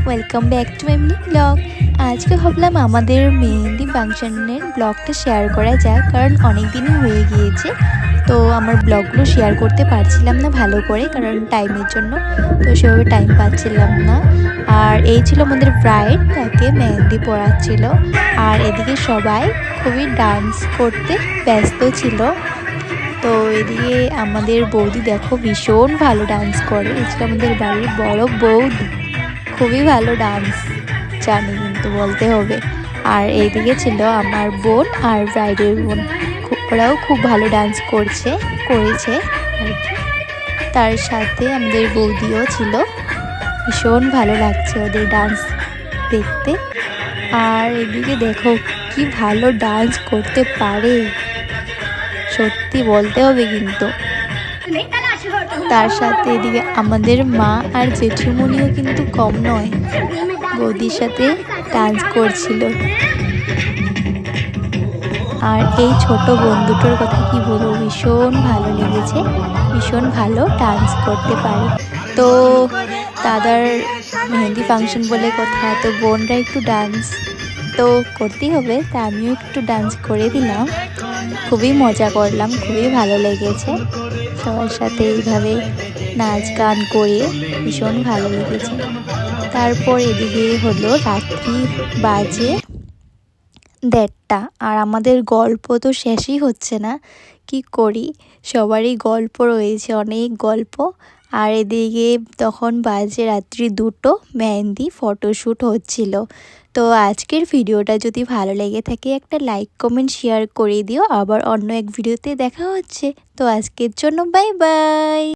Welcome back to my mini blog. আজকে ভাবলাম আমাদের মেহেন্দি ফাংশনের ব্লগটা শেয়ার করা যাক, কারণ অনেক দিনই হয়ে গিয়েছে। তো আমার ব্লগগুলো শেয়ার করতে পারছিলাম না ভালো করে, কারণ টাইমের জন্য তো সেভাবে টাইম পাচ্ছিলাম না। আর এই ছিল আমাদের ব্রাইড, তাকে মেহেন্দি পরাচ্ছিল। আর এদিকে সবাই খুবই ডান্স করতে ব্যস্ত ছিল। তো এদিকে আমাদের বৌদি দেখো ভীষণ ভালো ডান্স করে। এই ছিল আমাদের বাড়ির বড় বৌদি, খুবই ভালো ডান্স জানে কিন্তু বলতে হবে। আর এইদিকে ছিল আমার বোন আর ব্রাইডের বোন, ওরাও খুব ভালো ডান্স করেছে আর কি। তার সাথে আমাদের বৌদিও ছিল, ভীষণ ভালো লাগছে ওদের ডান্স দেখতে। আর এদিকে দেখো কি ভালো ডান্স করতে পারে, সত্যি বলতে হবে কিন্তু। তার সাথে এদিকে আমাদের মা আর জেঠিমনিও কিন্তু কম নয়, বৌদির সাথে ডান্স করছিল। আর এই ছোট বোন দুটোর কথা কি বলবো, ভীষণ ভালো লেগেছে, ভীষণ ভালো ডান্স করতে পারে। তো দাদার মেহেন্দি ফাংশন বলে কথা, তো বোনরা একটু ডান্স তো করতেই হবে, তা আমিও একটু ডান্স করে দিলাম। খুবই মজা করলাম, খুবই ভালো লেগেছে সবার সাথে এইভাবে নাচ গান করে, ভীষণ ভালো লেগেছে। তারপর এদিকে হলো রাত্রি বাজে 1:30, আর আমাদের গল্প তো শেষই হচ্ছে না, কি করি সবারই গল্প রয়েছে, অনেক গল্প। আর এদিকে তখন বাজে রাত্রি 2টো, মেহেন্দি ফটোশ্যুট হচ্ছিল। তো আজকের ভিডিওটা যদি ভালো লেগে থাকে একটা লাইক কমেন্ট শেয়ার করে দিও। আবার অন্য এক ভিডিওতে দেখা হচ্ছে। তো আজকের জন্য বাই বাই।